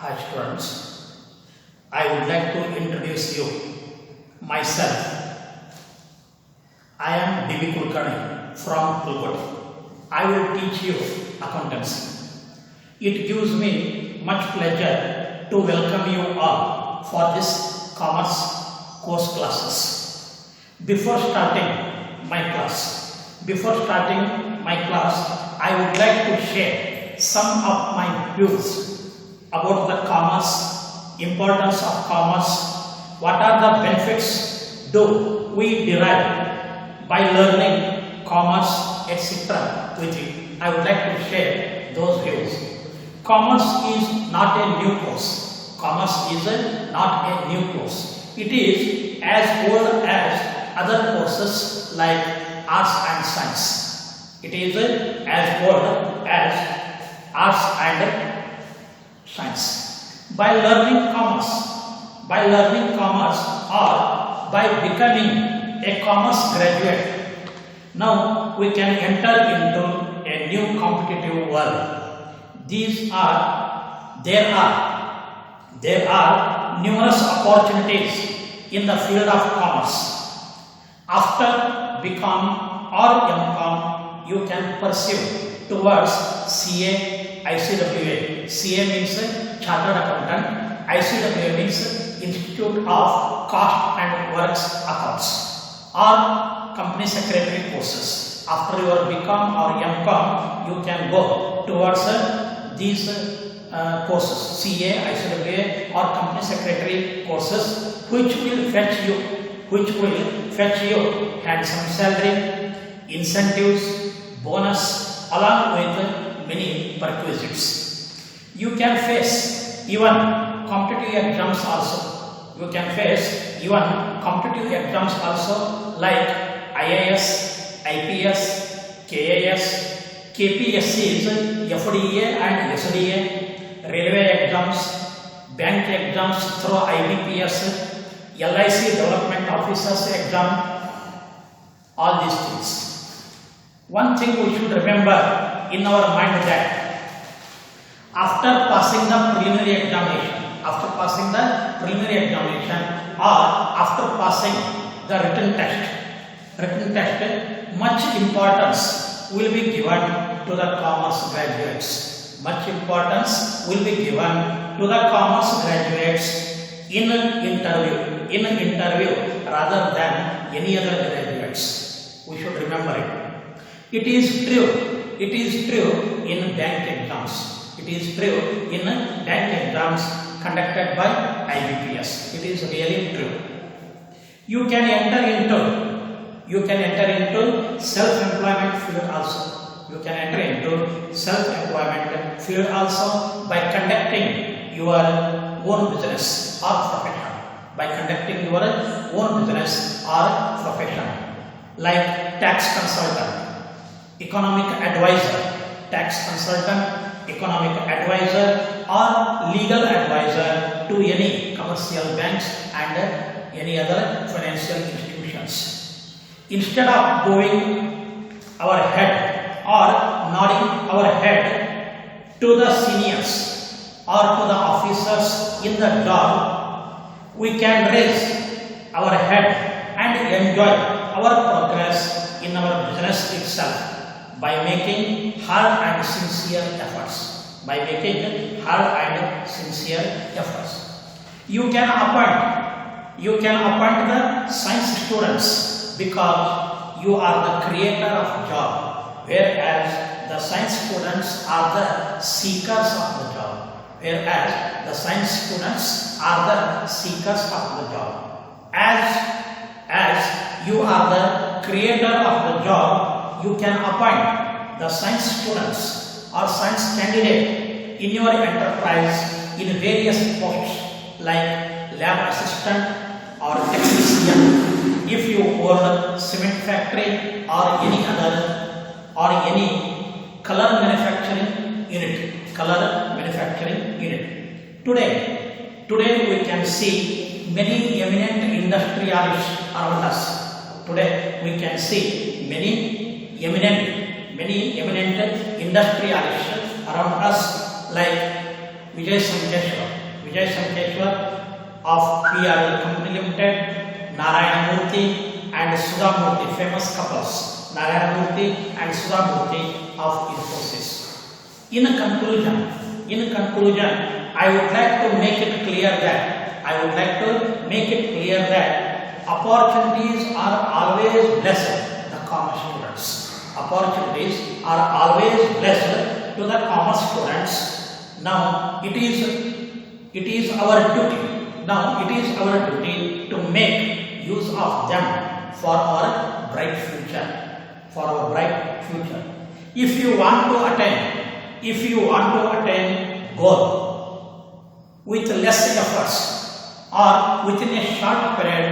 Hi students, I would like to introduce you myself. I am D.B. Kulkarni from Pulkoti. I will teach you accountancy. It gives me much pleasure to welcome you all for this commerce course classes. Before starting my class, I would like to share some of my views about the commerce, importance of commerce, what are the benefits do we derive by learning commerce, etc. with you. I would like to share those views. Commerce is not a new course. It is as old as other courses like arts and science. It is as old as arts and science. By learning commerce or by becoming a commerce graduate, now we can enter into a new competitive world. There are numerous opportunities in the field of commerce. After BCom or MCom, you can pursue towards CA, ICWA. CA means Chartered Accountant, ICWA means Institute of Cost and Works Accounts, or Company Secretary courses. After your BCom or MCom, you can go towards these courses, CA, ICWA or Company Secretary courses, which will fetch you handsome salary, incentives, bonus, along with many perquisites. You can face even competitive exams also. Like IAS, IPS, KAS, KPSCs, FDA and SDA, railway exams, bank exams through IBPS, LIC Development Officers exam, all these things. One thing we should remember in our mind that after passing the preliminary examination or after passing the written test, much importance will be given to the commerce graduates. In an interview rather than any other graduates. We should remember it. It is true in bank exams conducted by IBPS. It is really true. You can enter into self-employment field also. By conducting your own business or profession. Like tax consultant, economic advisor, or legal advisor to any commercial banks and any other financial institutions. Instead of bowing our head or nodding our head to the seniors or to the officers in the job, we can raise our head and enjoy our progress in our business itself by making hard and sincere efforts. You can appoint the science students because you are the creator of job, whereas the science students are the seekers of the job. As you are the creator of the job, you can appoint the science students or science candidate in your enterprise in various posts like lab assistant or technician. If you own cement factory or any color manufacturing unit. Today we can see many eminent industrialists around us. Many eminent industrialists around us, like Vijay Sankeshwar of PRL Company Limited, Narayana Murthy and Sudha Murthy, famous couples, Narayana Murthy and Sudha Murthy of Infosys. In conclusion, I would like to make it clear that opportunities are always blessed the commerce students. Opportunities are always blessed to the commerce students. Now it is our duty. To make use of them for our bright future. If you want to attain goal with less efforts or within a short period,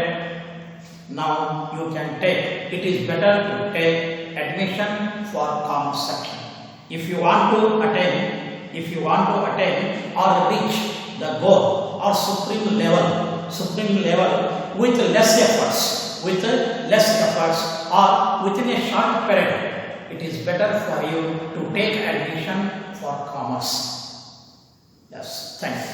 now you can take. It is better to take admission for commerce section. If you want to attain or reach the goal or supreme level with less efforts or within a short period, it is better for you to take admission for commerce. Yes, thank you.